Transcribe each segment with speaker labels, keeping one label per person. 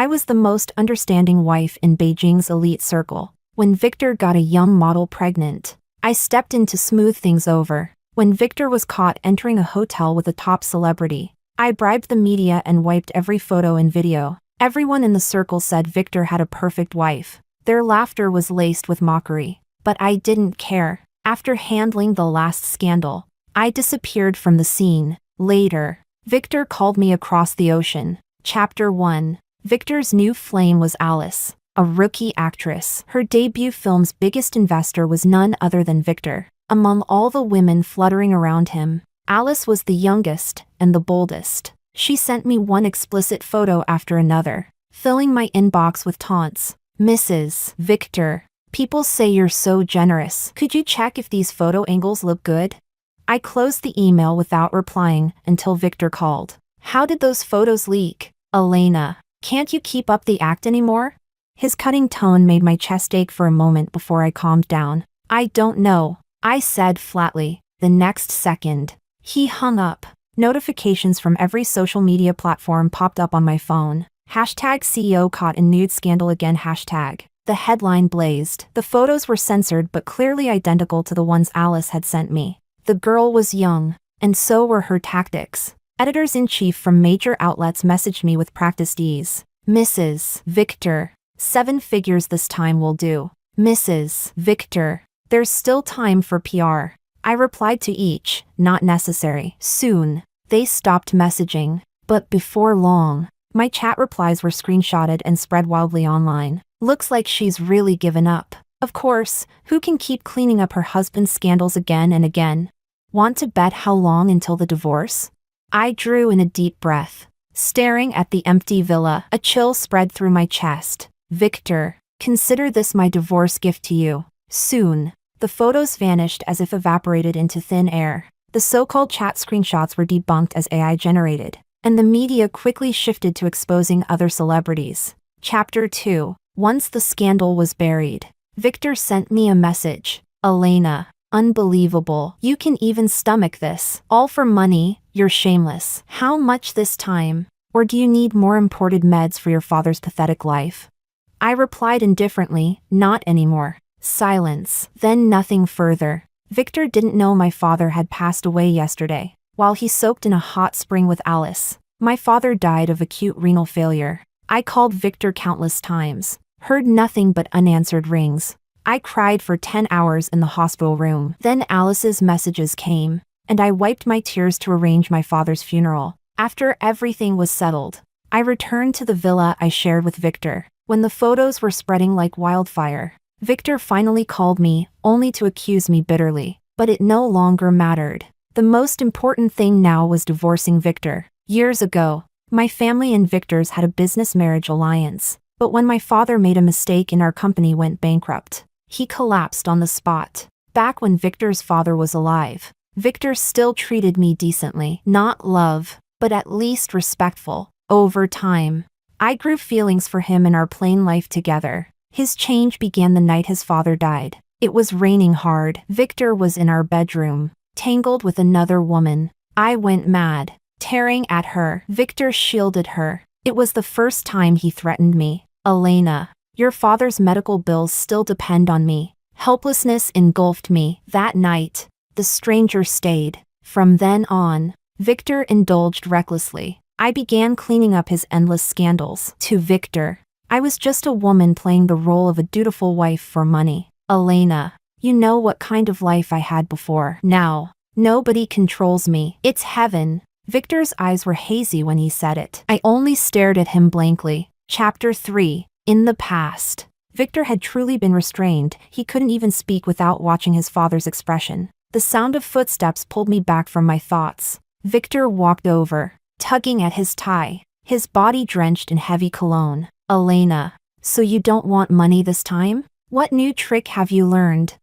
Speaker 1: was the most understanding wife in Beijing's elite circle. When Victor got a young model pregnant, I stepped in to smooth things over. When Victor was caught entering a hotel with a top celebrity, I bribed the media and wiped every photo and video. Everyone in the circle said Victor had a perfect wife. Their laughter was laced with mockery. But I didn't care. After handling the last scandal, I disappeared from the scene. Later, Victor called me across the ocean. Chapter 1. Victor's new flame was Alice, a rookie actress. Her debut film's biggest investor was none other than Victor. Among all the women fluttering around him, Alice was the youngest and the boldest. She sent me one explicit photo after another, filling my inbox with taunts. Mrs. Victor, people say you're so generous. Could you check if these photo angles look good? I closed the email without replying until Victor called. How did those photos leak? Elena, can't you keep up the act anymore? His cutting tone made my chest ache for a moment before I calmed down. I don't know, I said flatly. The next second, he hung up. Notifications from every social media platform popped up on my phone. Hashtag CEO caught in nude scandal again hashtag. The headline blazed. The photos were censored but clearly identical to the ones Alice had sent me. The girl was young, and so were her tactics. Editors-in-chief from major outlets messaged me with practiced ease. Mrs. Victor, 7 figures this time will do. Mrs. Victor, there's still time for PR. I replied to each, not necessary. Soon, they stopped messaging, but before long, my chat replies were screenshotted and spread wildly online. Looks like she's really given up. Of course, who can keep cleaning up her husband's scandals again and again? Want to bet how long until the divorce? I drew in a deep breath. Staring at the empty villa, a chill spread through my chest. Victor, consider this my divorce gift to you. Soon, the photos vanished as if evaporated into thin air. The so-called chat screenshots were debunked as AI generated, and the media quickly shifted to exposing other celebrities. Chapter 2. Once the scandal was buried, Victor sent me a message. Elena, unbelievable. You can even stomach this. All for money, you're shameless. How much this time? Or do you need more imported meds for your father's pathetic life? I replied indifferently, not anymore. Silence. Then nothing further. Victor didn't know my father had passed away yesterday, while he soaked in a hot spring with Alice. My father died of acute renal failure. I called Victor countless times, heard nothing but unanswered rings. I cried for 10 hours in the hospital room. Then Alice's messages came, and I wiped my tears to arrange my father's funeral. After everything was settled, I returned to the villa I shared with Victor. When the photos were spreading like wildfire, Victor finally called me, only to accuse me bitterly. But it no longer mattered. The most important thing now was divorcing Victor. Years ago, my family and Victor's had a business marriage alliance. But when my father made a mistake and our company went bankrupt, he collapsed on the spot. Back when Victor's father was alive, Victor still treated me decently. Not love, but at least respectful. Over time, I grew feelings for him in our plain life together. His change began the night his father died. It was raining hard. Victor was in our bedroom, tangled with another woman. I went mad, tearing at her. Victor shielded her. It was the first time he threatened me. Elena, your father's medical bills still depend on me. Helplessness engulfed me. That night, the stranger stayed. From then on, Victor indulged recklessly. I began cleaning up his endless scandals. To Victor, I was just a woman playing the role of a dutiful wife for money. Elena, you know what kind of life I had before. Now, nobody controls me. It's heaven. Victor's eyes were hazy when he said it. I only stared at him blankly. Chapter 3. In the past, Victor had truly been restrained. He couldn't even speak without watching his father's expression. The sound of footsteps pulled me back from my thoughts. Victor walked over, tugging at his tie, his body drenched in heavy cologne. Elena, so you don't want money this time? What new trick have you learned?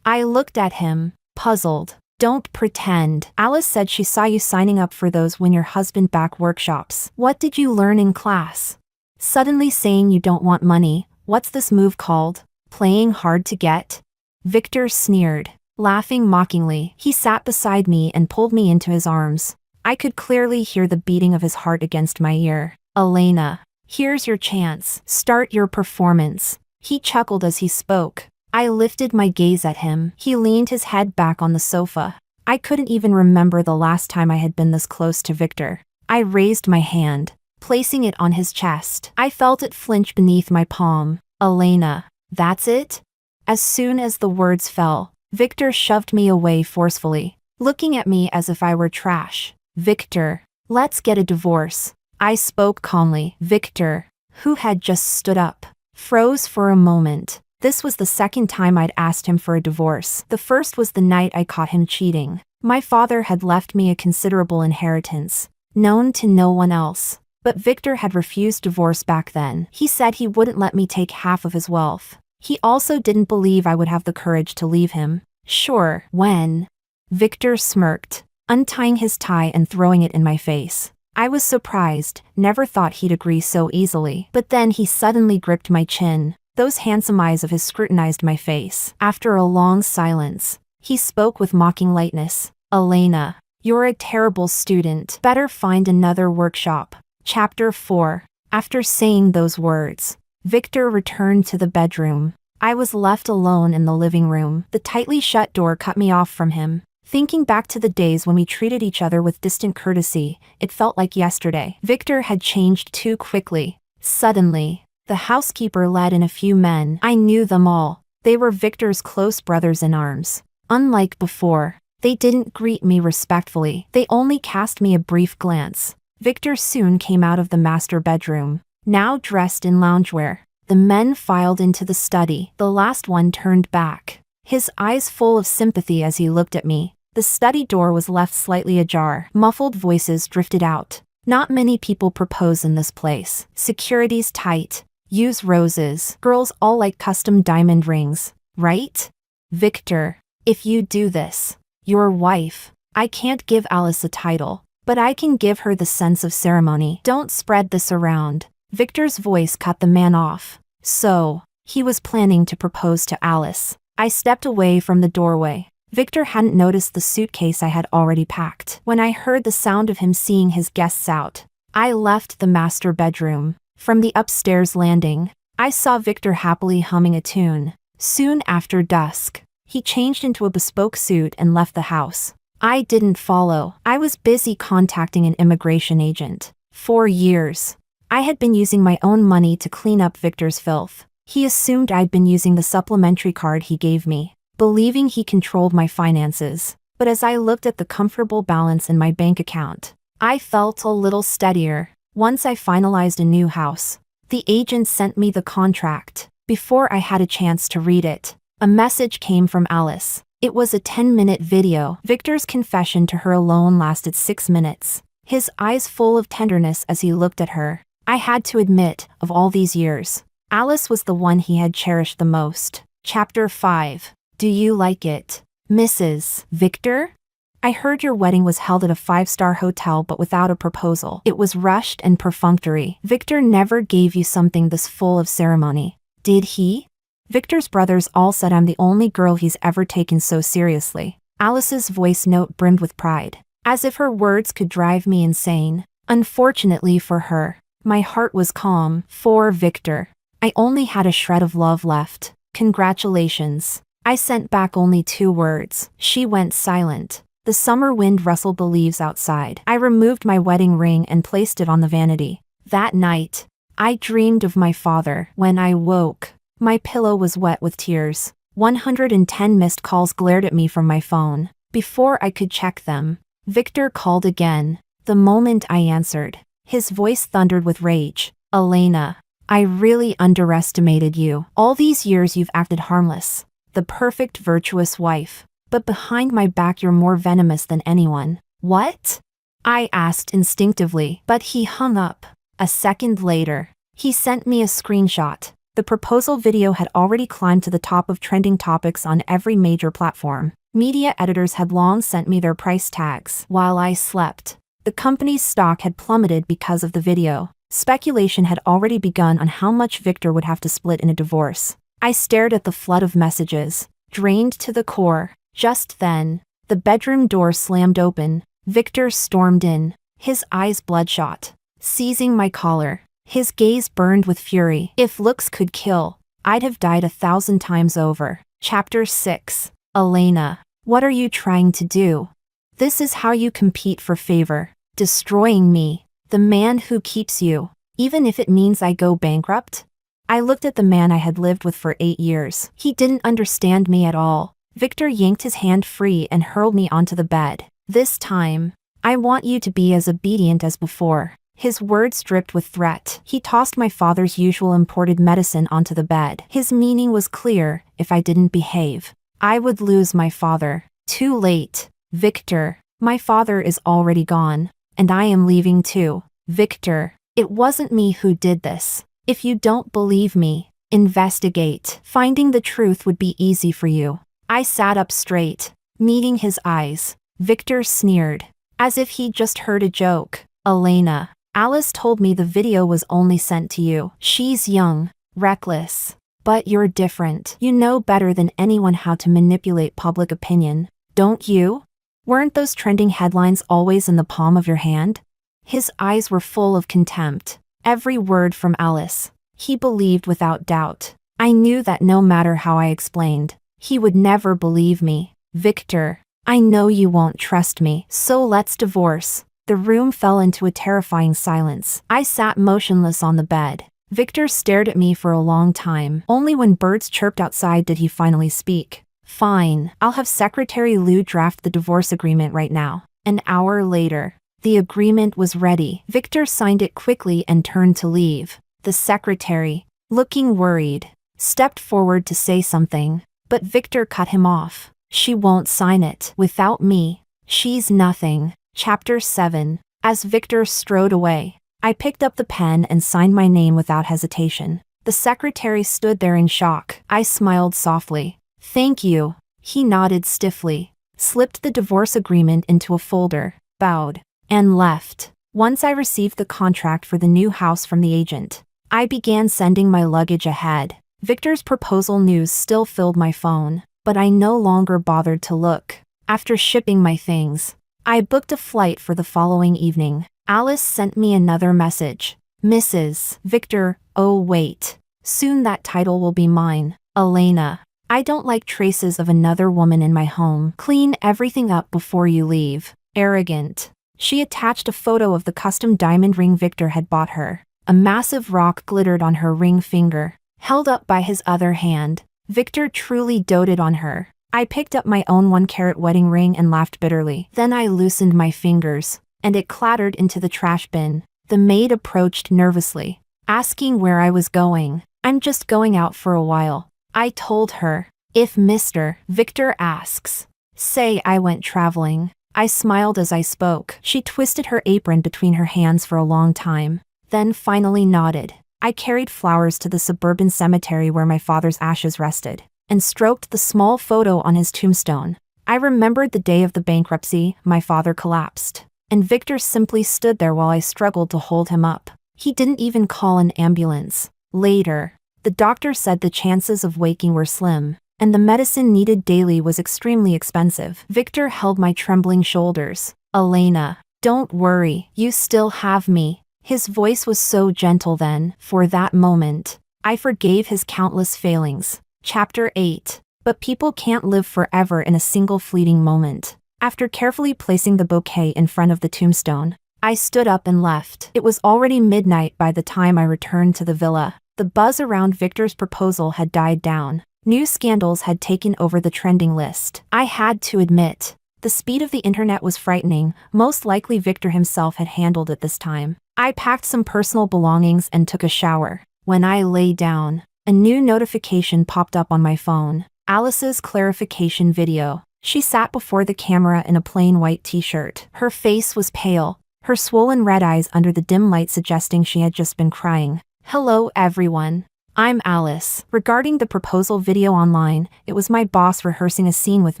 Speaker 1: I looked at him, puzzled. Don't pretend. Alice said she saw you signing up for those Win Your Husband Back workshops. What did you learn in class? Suddenly saying you don't want money. What's this move called? Playing hard to get? Victor sneered, laughing mockingly. He sat beside me and pulled me into his arms. I could clearly hear the beating of his heart against my ear. Elena, Here's your chance. Start your performance. He chuckled as he spoke. I lifted my gaze at him. He leaned his head back on the sofa. I couldn't even remember the last time I had been this close to Victor. I raised my hand, placing it on his chest. I felt it flinch beneath my palm. Elena, that's it? As soon as the words fell, Victor shoved me away forcefully, looking at me as if I were trash. Victor, let's get a divorce. I spoke calmly. Victor, who had just stood up, froze for a moment. This was the second time I'd asked him for a divorce. The first was the night I caught him cheating. My father had left me a considerable inheritance, known to no one else. But Victor had refused divorce back then. He said he wouldn't let me take half of his wealth. He also didn't believe I would have the courage to leave him. Sure, when? Victor smirked, untying his tie and throwing it in my face. I was surprised, never thought he'd agree so easily. But then he suddenly gripped my chin. Those handsome eyes of his scrutinized my face. After a long silence, he spoke with mocking lightness. Elena, you're a terrible student. Better find another workshop. Chapter 4. After saying those words, Victor returned to the bedroom. I was left alone in the living room. The tightly shut door cut me off from him. Thinking back to the days when we treated each other with distant courtesy, it felt like yesterday. Victor had changed too quickly. Suddenly, the housekeeper led in a few men. I knew them all. They were Victor's close brothers-in-arms. Unlike before, they didn't greet me respectfully. They only cast me a brief glance. Victor soon came out of the master bedroom, now dressed in loungewear. The men filed into the study. The last one turned back, his eyes full of sympathy as he looked at me. The study door was left slightly ajar. Muffled voices drifted out. Not many people propose in this place. Security's tight. Use roses. Girls all like custom diamond rings, right? Victor, if you do this, your wife, I can't give Alice a title, but I can give her the sense of ceremony. Don't spread this around. Victor's voice cut the man off. So, he was planning to propose to Alice. I stepped away from the doorway. Victor hadn't noticed the suitcase I had already packed. When I heard the sound of him seeing his guests out, I left the master bedroom. From the upstairs landing, I saw Victor happily humming a tune. Soon after dusk, he changed into a bespoke suit and left the house. I didn't follow. I was busy contacting an immigration agent. For years, I had been using my own money to clean up Victor's filth. He assumed I'd been using the supplementary card he gave me, believing he controlled my finances. But as I looked at the comfortable balance in my bank account, I felt a little steadier. Once I finalized a new house, the agent sent me the contract. Before I had a chance to read it, a message came from Alice. It was a 10-minute video. Victor's confession to her alone lasted 6 minutes, his eyes full of tenderness as he looked at her. I had to admit, of all these years, Alice was the one he had cherished the most. Chapter 5. Do you like it, Mrs. Victor? I heard your wedding was held at a 5-star hotel but without a proposal. It was rushed and perfunctory. Victor never gave you something this full of ceremony, did he? Victor's brothers all said I'm the only girl he's ever taken so seriously. Alice's voice note brimmed with pride, as if her words could drive me insane. Unfortunately for her, my heart was calm. For Victor, I only had a shred of love left. Congratulations. I sent back only 2 words. She went silent. The summer wind rustled the leaves outside. I removed my wedding ring and placed it on the vanity. That night, I dreamed of my father. When I woke, my pillow was wet with tears. 110 missed calls glared at me from my phone. Before I could check them, Victor called again. The moment I answered, his voice thundered with rage. Elena, I really underestimated you. All these years you've acted harmless, the perfect virtuous wife. But behind my back you're more venomous than anyone. What? I asked instinctively, but he hung up. A second later, he sent me a screenshot. The proposal video had already climbed to the top of trending topics on every major platform. Media editors had long sent me their price tags. While I slept, the company's stock had plummeted because of the video. Speculation had already begun on how much Victor would have to split in a divorce. I stared at the flood of messages, drained to the core. Just then, the bedroom door slammed open. Victor stormed in, his eyes bloodshot. Seizing my collar, His gaze burned with fury. If looks could kill, I'd have died 1,000 times over. Chapter 6. Elena, what are you trying to do? This is how you compete for favor. Destroying me, the man who keeps you, even if it means I go bankrupt? I looked at the man I had lived with for 8 years. He didn't understand me at all. Victor yanked his hand free and hurled me onto the bed. This time, I want you to be as obedient as before. His words dripped with threat. He tossed my father's usual imported medicine onto the bed. His meaning was clear: if I didn't behave, I would lose my father. Too late, Victor. My father is already gone, and I am leaving too. Victor, it wasn't me who did this. If you don't believe me, investigate. Finding the truth would be easy for you. I sat up straight, meeting his eyes. Victor sneered, as if he'd just heard a joke. Elena, Alice told me the video was only sent to you. She's young, reckless. But you're different. You know better than anyone how to manipulate public opinion, don't you? Weren't those trending headlines always in the palm of your hand? His eyes were full of contempt. Every word from Alice, he believed without doubt. I knew that no matter how I explained, he would never believe me. Victor, I know you won't trust me, so let's divorce. The room fell into a terrifying silence. I sat motionless on the bed. Victor stared at me for a long time. Only when birds chirped outside did he finally speak. Fine, I'll have Secretary Lou draft the divorce agreement right now. An hour later, the agreement was ready. Victor signed it quickly and turned to leave. The secretary, looking worried, stepped forward to say something, but Victor cut him off. She won't sign it. Without me, she's nothing. Chapter 7. As Victor strode away, I picked up the pen and signed my name without hesitation. The secretary stood there in shock. I smiled softly. Thank you. He nodded stiffly, slipped the divorce agreement into a folder, bowed, and left. Once I received the contract for the new house from the agent, I began sending my luggage ahead. Victor's proposal news still filled my phone, but I no longer bothered to look. After shipping my things, I booked a flight for the following evening. Alice sent me another message. Mrs. Victor, oh wait. Soon that title will be mine. Elena, I don't like traces of another woman in my home. Clean everything up before you leave. Arrogant. She attached a photo of the custom diamond ring Victor had bought her. A massive rock glittered on her ring finger, held up by his other hand. Victor truly doted on her. I picked up my own 1-carat wedding ring and laughed bitterly. Then I loosened my fingers, and it clattered into the trash bin. The maid approached nervously, asking where I was going. I'm just going out for a while, I told her. If Mr. Victor asks, say I went traveling. I smiled as I spoke. She twisted her apron between her hands for a long time, then finally nodded. I carried flowers to the suburban cemetery where my father's ashes rested, and stroked the small photo on his tombstone. I remembered the day of the bankruptcy. My father collapsed, and Victor simply stood there while I struggled to hold him up. He didn't even call an ambulance. Later, the doctor said the chances of waking were slim, and the medicine needed daily was extremely expensive. Victor held my trembling shoulders. Elena, don't worry, you still have me. His voice was so gentle then. For that moment, I forgave his countless failings. Chapter 8. But people can't live forever in a single fleeting moment. After carefully placing the bouquet in front of the tombstone, I stood up and left. It was already midnight by the time I returned to the villa. The buzz around Victor's proposal had died down. New scandals had taken over the trending list. I had to admit, the speed of the internet was frightening. Most likely Victor himself had handled it this time. I packed some personal belongings and took a shower. When I lay down, a new notification popped up on my phone. Alice's clarification video. She sat before the camera in a plain white t-shirt. Her face was pale, her swollen red eyes under the dim light suggesting she had just been crying. Hello everyone. I'm Alice. Regarding the proposal video online, it was my boss rehearsing a scene with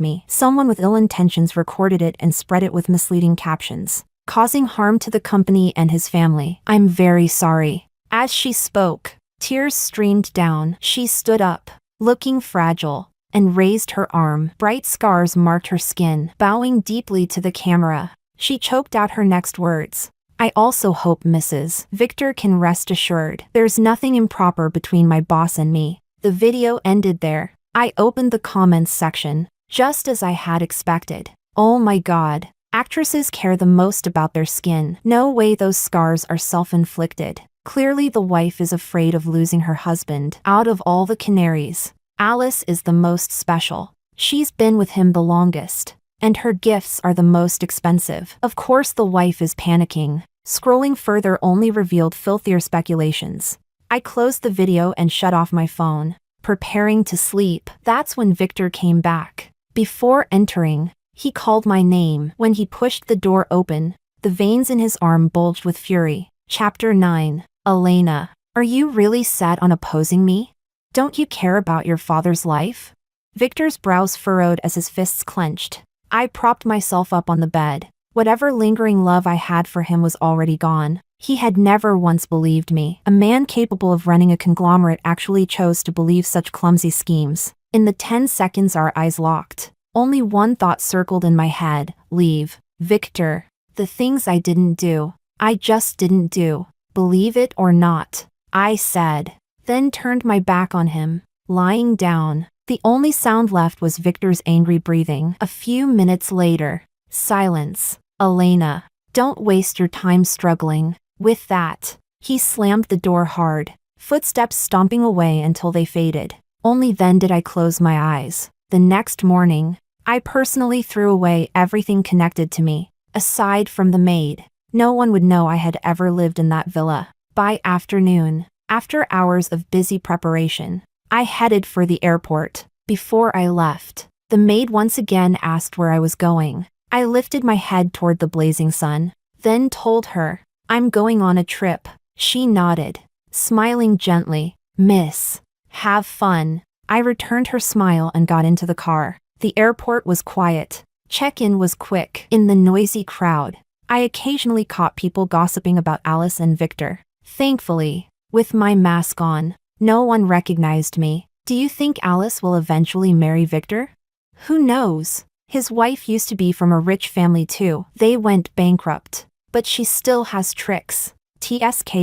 Speaker 1: me. Someone with ill intentions recorded it and spread it with misleading captions, causing harm to the company and his family. I'm very sorry. As she spoke, tears streamed down. She stood up, looking fragile, and raised her arm. Bright scars marked her skin. Bowing deeply to the camera, she choked out her next words. I also hope Mrs. Victor can rest assured there's nothing improper between my boss and me. The video ended there. I opened the comments section, just as I had expected. Oh my god. Actresses care the most about their skin. No way those scars are self-inflicted. Clearly the wife is afraid of losing her husband. Out of all the canaries, Alice is the most special. She's been with him the longest, and her gifts are the most expensive. Of course the wife is panicking. Scrolling further only revealed filthier speculations. I closed the video and shut off my phone, preparing to sleep. That's when Victor came back. Before entering, he called my name. When he pushed the door open, the veins in his arm bulged with fury. Chapter 9. Elena, are you really set on opposing me? Don't you care about your father's life? Victor's brows furrowed as his fists clenched. I propped myself up on the bed. Whatever lingering love I had for him was already gone. He had never once believed me. A man capable of running a conglomerate actually chose to believe such clumsy schemes. In the 10 seconds our eyes locked, only one thought circled in my head: leave. Victor. The things I didn't do. I just didn't do. Believe it or not, I said. Then turned my back on him, lying down. The only sound left was Victor's angry breathing. A few minutes later, silence. Elena, don't waste your time struggling. With that, he slammed the door hard, footsteps stomping away until they faded. Only then did I close my eyes. The next morning, I personally threw away everything connected to me. Aside from the maid, no one would know I had ever lived in that villa. By afternoon, after hours of busy preparation, I headed for the airport. Before I left, the maid once again asked where I was going. I lifted my head toward the blazing sun, then told her, I'm going on a trip. She nodded, smiling gently. Miss, have fun. I returned her smile and got into the car. The airport was quiet. Check-in was quick. In the noisy crowd, I occasionally caught people gossiping about Alice and Victor. Thankfully, with my mask on, no one recognized me. Do you think Alice will eventually marry Victor? Who knows? His wife used to be from a rich family too. They went bankrupt. But she still has tricks. TSK.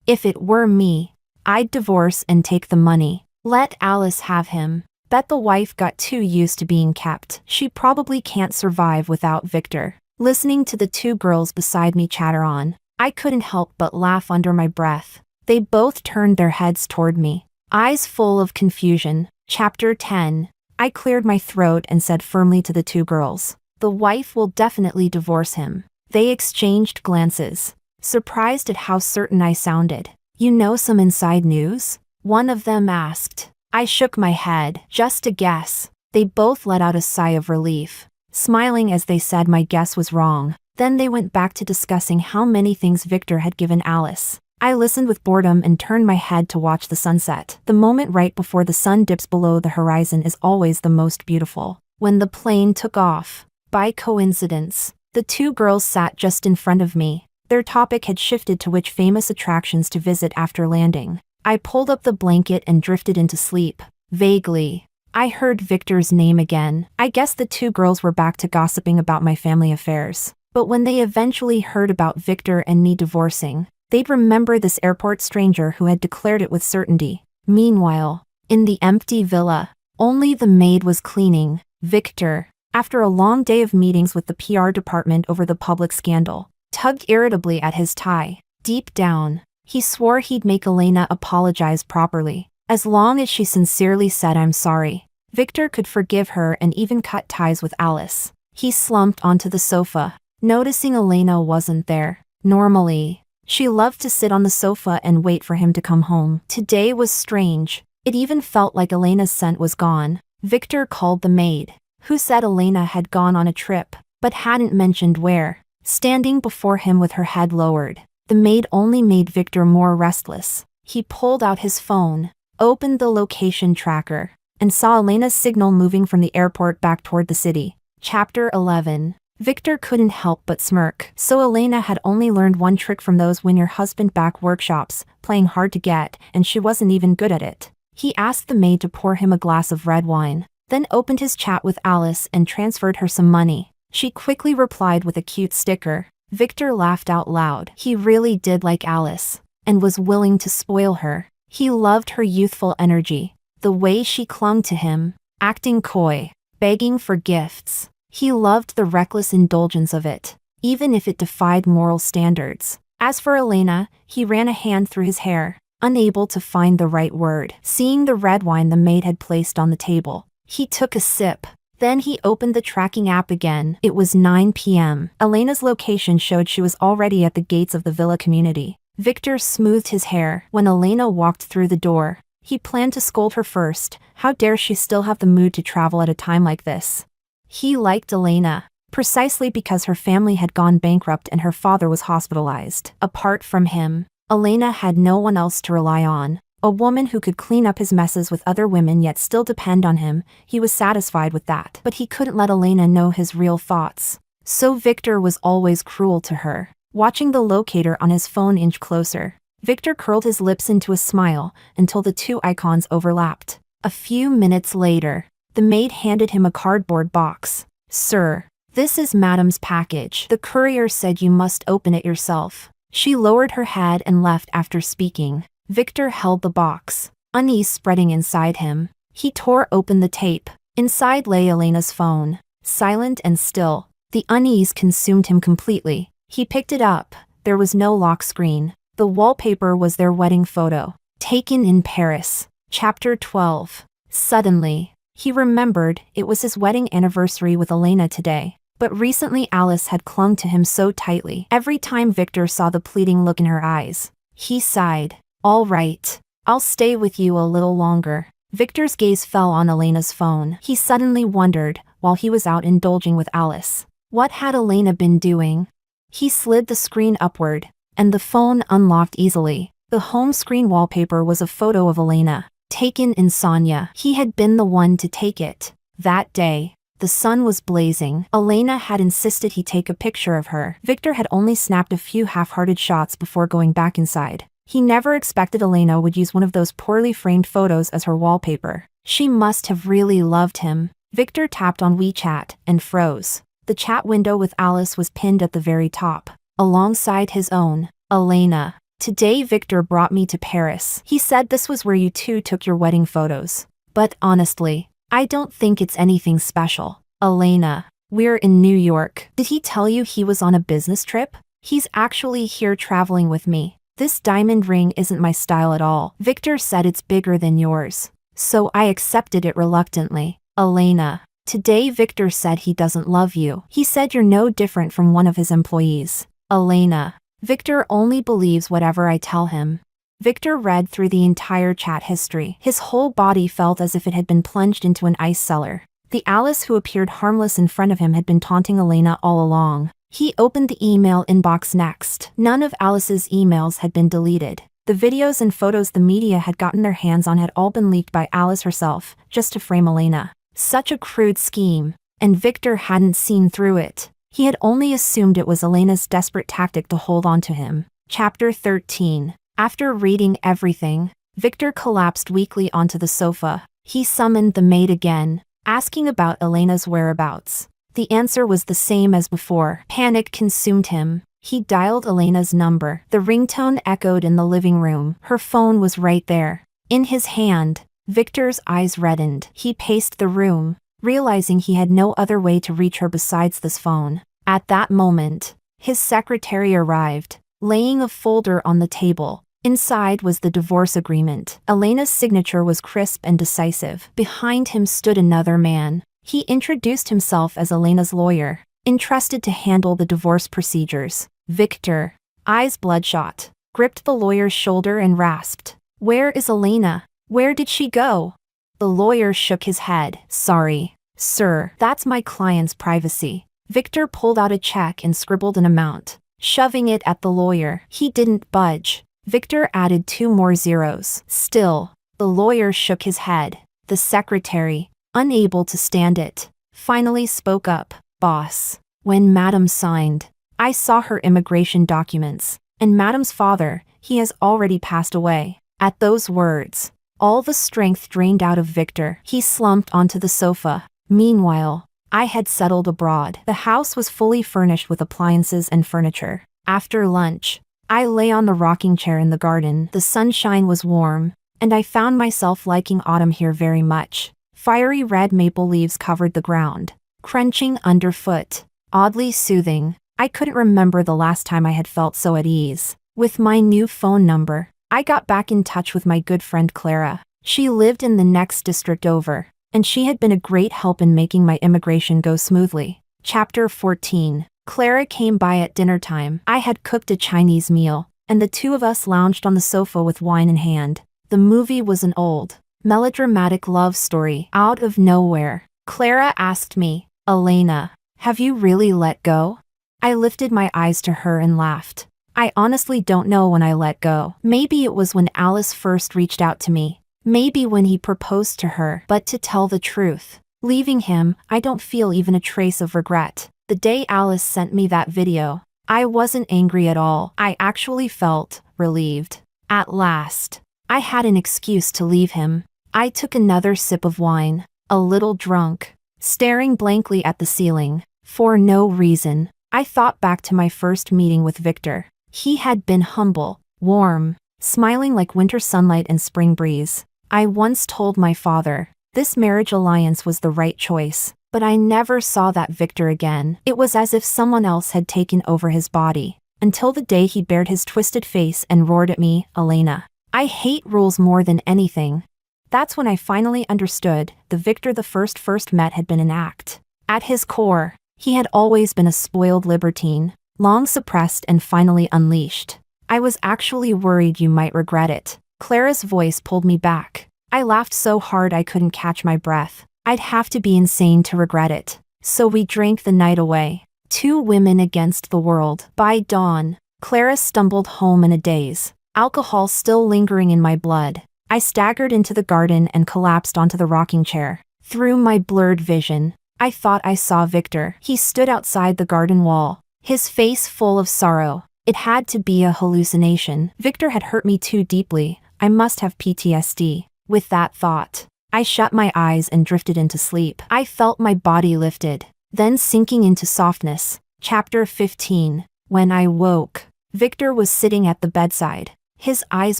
Speaker 1: If it were me, I'd divorce and take the money. Let Alice have him. Bet the wife got too used to being kept. She probably can't survive without Victor. Listening to the two girls beside me chatter on, I couldn't help but laugh under my breath. They both turned their heads toward me, eyes full of confusion. Chapter 10. I cleared my throat and said firmly to the two girls, the wife will definitely divorce him. They exchanged glances, surprised at how certain I sounded. You know some inside news? One of them asked. I shook my head. Just a guess. They both let out a sigh of relief, smiling as they said my guess was wrong. Then they went back to discussing how many things Victor had given Alice. I listened with boredom and turned my head to watch the sunset. The moment right before the sun dips below the horizon is always the most beautiful. When the plane took off, by coincidence, the two girls sat just in front of me. Their topic had shifted to which famous attractions to visit after landing. I pulled up the blanket and drifted into sleep. Vaguely, I heard Victor's name again. I guess the two girls were back to gossiping about my family affairs. But when they eventually heard about Victor and me divorcing, they'd remember this airport stranger who had declared it with certainty. Meanwhile, in the empty villa, only the maid was cleaning. Victor, after a long day of meetings with the PR department over the public scandal, tugged irritably at his tie. Deep down, he swore he'd make Elena apologize properly, as long as she sincerely said I'm sorry. Victor could forgive her and even cut ties with Alice. He slumped onto the sofa, noticing Elena wasn't there. Normally, she loved to sit on the sofa and wait for him to come home. Today was strange. It even felt like Elena's scent was gone. Victor called the maid, who said Elena had gone on a trip, but hadn't mentioned where. Standing before him with her head lowered, the maid only made Victor more restless. He pulled out his phone, opened the location tracker, and saw Elena's signal moving from the airport back toward the city. Chapter 11. Victor couldn't help but smirk. So Elena had only learned one trick from those win your husband back workshops, playing hard to get, and she wasn't even good at it. He asked the maid to pour him a glass of red wine, then opened his chat with Alice and transferred her some money. She quickly replied with a cute sticker. Victor laughed out loud. He really did like Alice, and was willing to spoil her. He loved her youthful energy, the way she clung to him, acting coy, begging for gifts. He loved the reckless indulgence of it, even if it defied moral standards. As for Elena, he ran a hand through his hair, unable to find the right word. Seeing the red wine the maid had placed on the table, he took a sip. Then he opened the tracking app again. It was 9 p.m. Elena's location showed she was already at the gates of the villa community. Victor smoothed his hair. When Elena walked through the door, he planned to scold her first. How dare she still have the mood to travel at a time like this? He liked Elena, precisely because her family had gone bankrupt and her father was hospitalized. Apart from him, Elena had no one else to rely on. A woman who could clean up his messes with other women yet still depend on him. He was satisfied with that. But he couldn't let Elena know his real thoughts. So Victor was always cruel to her. Watching the locator on his phone inch closer, Victor curled his lips into a smile until the two icons overlapped. A few minutes later, the maid handed him a cardboard box. "Sir, this is Madam's package. The courier said you must open it yourself." She lowered her head and left after speaking. Victor held the box, unease spreading inside him. He tore open the tape. Inside lay Elena's phone, silent and still. The unease consumed him completely. He picked it up. There was no lock screen. The wallpaper was their wedding photo, taken in Paris. Chapter 12. Suddenly, he remembered it was his wedding anniversary with Elena today. But recently Alice had clung to him so tightly. Every time Victor saw the pleading look in her eyes, he sighed. "All right, I'll stay with you a little longer." Victor's gaze fell on Elena's phone. He suddenly wondered, while he was out indulging with Alice, what had Elena been doing? He slid the screen upward, and the phone unlocked easily. The home screen wallpaper was a photo of Elena, taken in Sonia. He had been the one to take it. That day, the sun was blazing. Elena had insisted he take a picture of her. Victor had only snapped a few half-hearted shots before going back inside. He never expected Elena would use one of those poorly framed photos as her wallpaper. She must have really loved him. Victor tapped on WeChat and froze. The chat window with Alice was pinned at the very top, alongside his own. "Elena, today Victor brought me to Paris. He said this was where you two took your wedding photos. But honestly, I don't think it's anything special. Elena, we're in New York. Did he tell you he was on a business trip? He's actually here traveling with me. This diamond ring isn't my style at all. Victor said it's bigger than yours, so I accepted it reluctantly. Elena, today Victor said he doesn't love you. He said you're no different from one of his employees. Elena, Victor only believes whatever I tell him." Victor read through the entire chat history. His whole body felt as if it had been plunged into an ice cellar. The Alice who appeared harmless in front of him had been taunting Elena all along. He opened the email inbox next. None of Alice's emails had been deleted. The videos and photos the media had gotten their hands on had all been leaked by Alice herself, just to frame Elena. Such a crude scheme, and Victor hadn't seen through it. He had only assumed it was Elena's desperate tactic to hold on to him. Chapter 13. After reading everything, Victor collapsed weakly onto the sofa. He summoned the maid again, asking about Elena's whereabouts. The answer was the same as before. Panic consumed him. He dialed Elena's number. The ringtone echoed in the living room. Her phone was right there, in his hand. Victor's eyes reddened. He paced the room, realizing he had no other way to reach her besides this phone. At that moment, his secretary arrived, laying a folder on the table. Inside was the divorce agreement. Elena's signature was crisp and decisive. Behind him stood another man. He introduced himself as Elena's lawyer, entrusted to handle the divorce procedures. Victor, eyes bloodshot, gripped the lawyer's shoulder and rasped, "Where is Elena? Where did she go?" The lawyer shook his head. "Sorry, sir, that's my client's privacy." Victor pulled out a check and scribbled an amount, shoving it at the lawyer. He didn't budge. Victor added 2 more zeros. Still, the lawyer shook his head. The secretary, unable to stand it, finally spoke up. "Boss, when Madam signed, I saw her immigration documents, and Madam's father, he has already passed away." At those words, all the strength drained out of Victor. He slumped onto the sofa. Meanwhile, I had settled abroad. The house was fully furnished with appliances and furniture. After lunch, I lay on the rocking chair in the garden. The sunshine was warm, and I found myself liking autumn here very much. Fiery red maple leaves covered the ground, crunching underfoot. Oddly soothing. I couldn't remember the last time I had felt so at ease. With my new phone number, I got back in touch with my good friend Clara. She lived in the next district over, and she had been a great help in making my immigration go smoothly. Chapter 14. Clara came by at dinner time. I had cooked a Chinese meal, and the two of us lounged on the sofa with wine in hand. The movie was an old, melodramatic love story. Out of nowhere, Clara asked me, "Elena, have you really let go?" I lifted my eyes to her and laughed. I honestly don't know when I let go. Maybe it was when Alice first reached out to me. Maybe when he proposed to her. But to tell the truth, leaving him, I don't feel even a trace of regret. The day Alice sent me that video, I wasn't angry at all. I actually felt relieved. At last, I had an excuse to leave him. I took another sip of wine, a little drunk, staring blankly at the ceiling. For no reason, I thought back to my first meeting with Victor. He had been humble, warm, smiling like winter sunlight and spring breeze. I once told my father, this marriage alliance was the right choice, but I never saw that Victor again. It was as if someone else had taken over his body, until the day he bared his twisted face and roared at me, "Elena, I hate rules more than anything." That's when I finally understood the Victor the first met had been an act. At his core, he had always been a spoiled libertine, long suppressed and finally unleashed. I was actually worried you might regret it. Clara's voice pulled me back. I laughed so hard I couldn't catch my breath. I'd have to be insane to regret it. So we drank the night away. Two women against the world. By dawn, Clara stumbled home in a daze, alcohol still lingering in my blood. I staggered into the garden and collapsed onto the rocking chair. Through my blurred vision, I thought I saw Victor. He stood outside the garden wall, his face full of sorrow. It had to be a hallucination. Victor had hurt me too deeply. I must have PTSD. With that thought, I shut my eyes and drifted into sleep. I felt my body lifted, then sinking into softness. Chapter 15. When I woke, Victor was sitting at the bedside, his eyes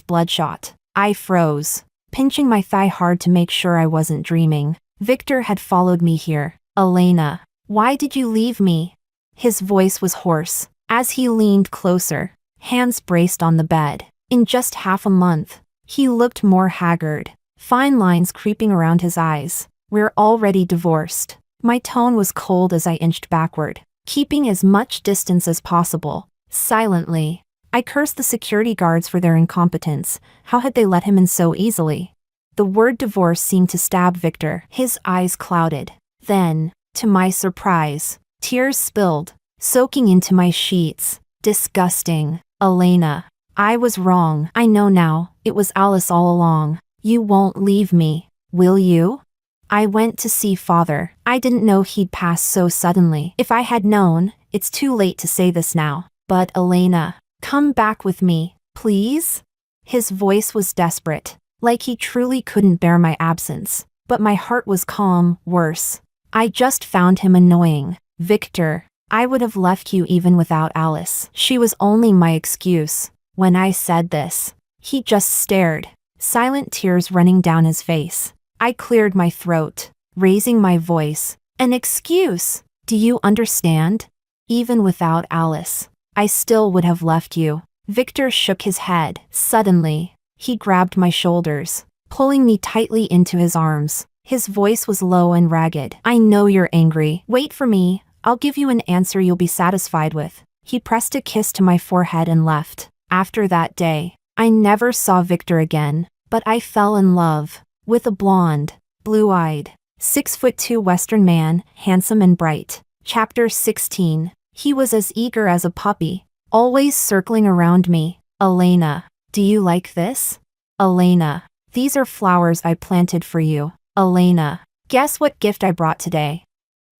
Speaker 1: bloodshot. I froze, pinching my thigh hard to make sure I wasn't dreaming. Victor had followed me here. "Elena, why did you leave me?" His voice was hoarse. As he leaned closer, hands braced on the bed. In just half a month, he looked more haggard, fine lines creeping around his eyes. "We're already divorced." My tone was cold as I inched backward, keeping as much distance as possible. Silently, I cursed the security guards for their incompetence. How had they let him in so easily? The word divorce seemed to stab Victor. His eyes clouded. Then, to my surprise, tears spilled, soaking into my sheets. Disgusting. "Elena, I was wrong. I know now. It was Alice all along. You won't leave me, will you?" I went to see Father. I didn't know he'd pass so suddenly. If I had known, it's too late to say this now. But Elena, come back with me, please? His voice was desperate, like he truly couldn't bear my absence. But my heart was calm. Worse, I just found him annoying. "Victor, I would have left you even without Alice. She was only my excuse." When I said this, he just stared, silent tears running down his face. I cleared my throat, raising my voice. "An excuse? Do you understand? Even without Alice, I still would have left you." Victor shook his head. Suddenly, he grabbed my shoulders, pulling me tightly into his arms. His voice was low and ragged. "I know you're angry. Wait for me. I'll give you an answer you'll be satisfied with." He pressed a kiss to my forehead and left. After that day, I never saw Victor again, but I fell in love with a blonde, blue-eyed, 6'2" Western man, handsome and bright. Chapter 16. He was as eager as a puppy, always circling around me. "Elena, do you like this? Elena, these are flowers I planted for you. Elena, guess what gift I brought today?"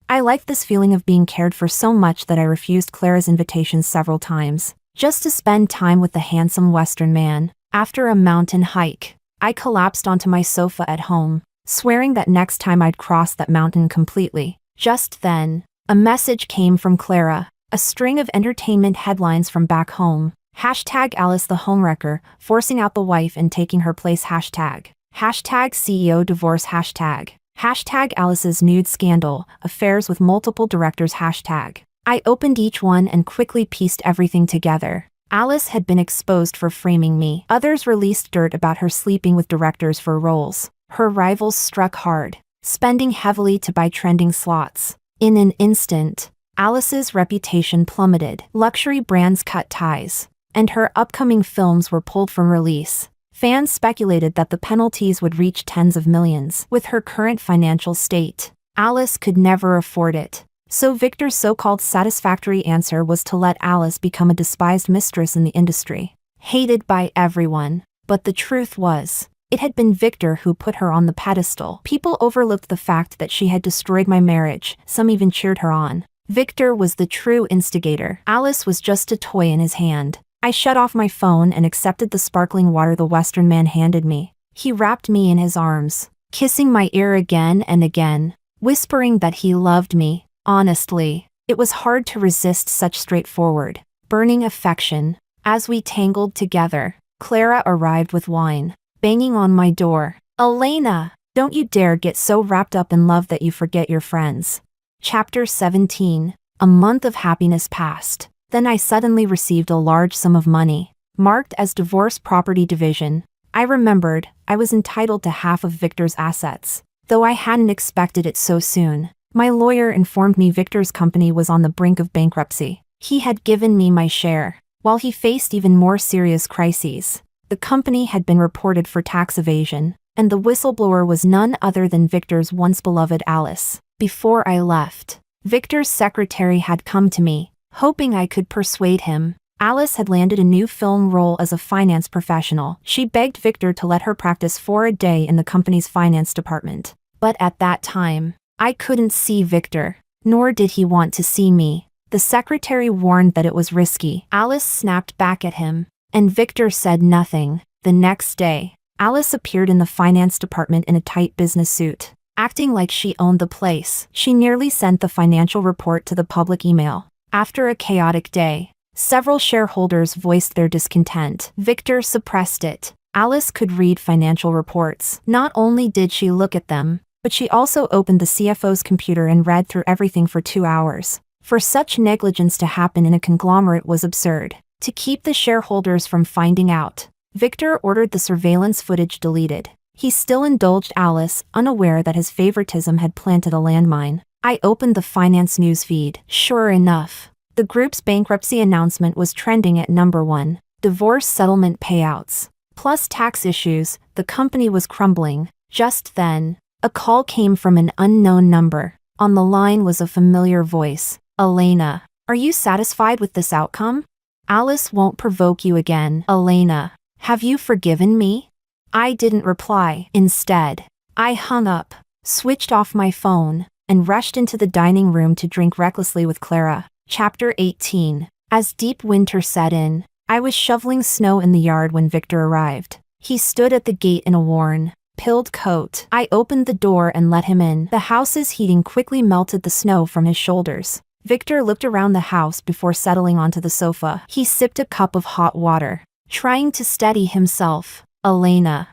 Speaker 1: I liked this feeling of being cared for so much that I refused Clara's invitations several times, just to spend time with the handsome Western man. After a mountain hike, I collapsed onto my sofa at home, swearing that next time I'd cross that mountain completely. Just then, a message came from Clara, a string of entertainment headlines from back home. Hashtag Alice the homewrecker, forcing out the wife and taking her place. Hashtag CEO divorce. Hashtag Alice's nude scandal, affairs with multiple directors. Hashtag. I opened each one and quickly pieced everything together. Alice had been exposed for framing me. Others released dirt about her sleeping with directors for roles. Her rivals struck hard, spending heavily to buy trending slots. In an instant, Alice's reputation plummeted. Luxury brands cut ties, and her upcoming films were pulled from release. Fans speculated that the penalties would reach tens of millions. With her current financial state, Alice could never afford it. So Victor's so-called satisfactory answer was to let Alice become a despised mistress in the industry, hated by everyone. But the truth was, it had been Victor who put her on the pedestal. People overlooked the fact that she had destroyed my marriage, some even cheered her on. Victor was the true instigator. Alice was just a toy in his hand. I shut off my phone and accepted the sparkling water the Western man handed me. He wrapped me in his arms, kissing my ear again and again, whispering that he loved me. Honestly, it was hard to resist such straightforward, burning affection. As we tangled together, Clara arrived with wine, banging on my door. Elena, don't you dare get so wrapped up in love that you forget your friends. Chapter 17. A month of happiness passed. Then I suddenly received a large sum of money, marked as divorce property division. I remembered I was entitled to half of Victor's assets, though I hadn't expected it so soon. My lawyer informed me Victor's company was on the brink of bankruptcy. He had given me my share, while he faced even more serious crises. The company had been reported for tax evasion, and the whistleblower was none other than Victor's once beloved Alice. Before I left, Victor's secretary had come to me, hoping I could persuade him. Alice had landed a new film role as a finance professional. She begged Victor to let her practice for a day in the company's finance department. But at that time, I couldn't see Victor, nor did he want to see me. The secretary warned that it was risky. Alice snapped back at him, and Victor said nothing. The next day, Alice appeared in the finance department in a tight business suit, acting like she owned the place. She nearly sent the financial report to the public email. After a chaotic day, several shareholders voiced their discontent. Victor suppressed it. Alice could read financial reports. Not only did she look at them, but she also opened the CFO's computer and read through everything for 2 hours. For such negligence to happen in a conglomerate was absurd. To keep the shareholders from finding out, Victor ordered the surveillance footage deleted. He still indulged Alice, unaware that his favoritism had planted a landmine. I opened the finance news feed. Sure enough, the group's bankruptcy announcement was trending at number 1. Divorce settlement payouts, plus tax issues, the company was crumbling. Just then, a call came from an unknown number. On the line was a familiar voice. Elena, are you satisfied with this outcome? Alice won't provoke you again. Elena, have you forgiven me? I didn't reply. Instead, I hung up, switched off my phone, and rushed into the dining room to drink recklessly with Clara. Chapter 18. As deep winter set in, I was shoveling snow in the yard when Victor arrived. He stood at the gate in a worn, pilled coat. I opened the door and let him in. The house's heating quickly melted the snow from his shoulders. Victor looked around the house before settling onto the sofa. He sipped a cup of hot water, trying to steady himself. Elena,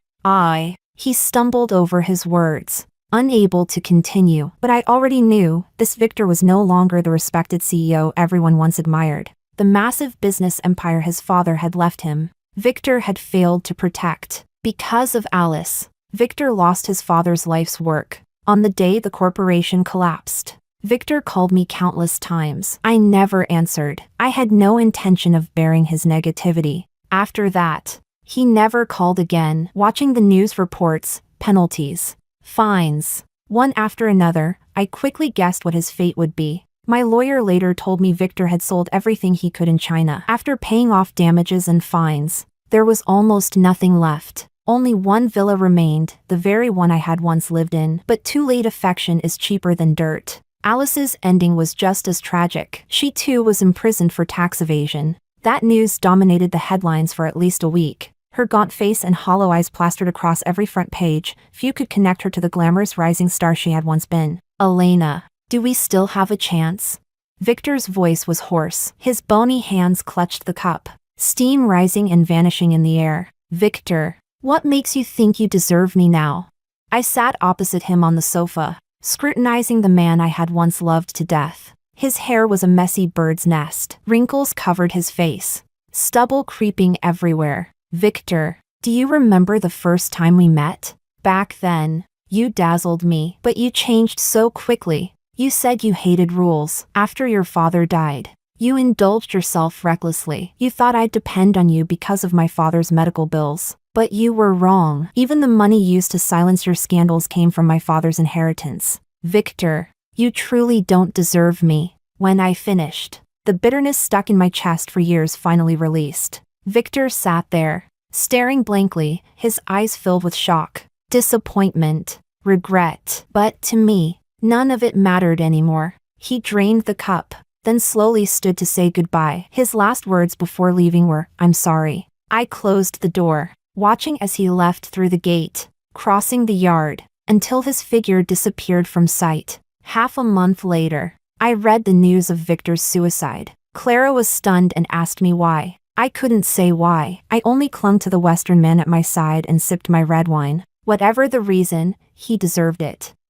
Speaker 1: he stumbled over his words, unable to continue. But I already knew, this Victor was no longer the respected CEO everyone once admired. The massive business empire his father had left him, Victor had failed to protect. Because of Alice, Victor lost his father's life's work. On the day the corporation collapsed, Victor called me countless times. I never answered. I had no intention of bearing his negativity. After that, he never called again. Watching the news reports, penalties, fines, one after another, I quickly guessed what his fate would be. My lawyer later told me Victor had sold everything he could in China. After paying off damages and fines, there was almost nothing left. Only one villa remained, the very one I had once lived in. But too late. Affection is cheaper than dirt. Alice's ending was just as tragic. She too was imprisoned for tax evasion. That news dominated the headlines for at least a week. Her gaunt face and hollow eyes plastered across every front page. Few could connect her to the glamorous rising star she had once been. Elena, Do we still have a chance? Victor's voice was hoarse. His bony hands clutched the cup, steam rising and vanishing in the air. Victor, what makes you think you deserve me now? I sat opposite him on the sofa, scrutinizing the man I had once loved to death. His hair was a messy bird's nest. Wrinkles covered his face, stubble creeping everywhere. Victor, do you remember the first time we met? Back then, you dazzled me, but you changed so quickly. You said you hated rules. After your father died, you indulged yourself recklessly. You thought I'd depend on you because of my father's medical bills. But you were wrong. Even the money used to silence your scandals came from my father's inheritance. Victor, you truly don't deserve me. When I finished, the bitterness stuck in my chest for years finally released. Victor sat there, staring blankly, his eyes filled with shock, disappointment, regret. But to me, none of it mattered anymore. He drained the cup, then slowly stood to say goodbye. His last words before leaving were, "I'm sorry." I closed the door, watching as he left through the gate, crossing the yard, until his figure disappeared from sight. Half a month later, I read the news of Victor's suicide. Clara was stunned and asked me why. I couldn't say why. I only clung to the Western man at my side and sipped my red wine. Whatever the reason, he deserved it.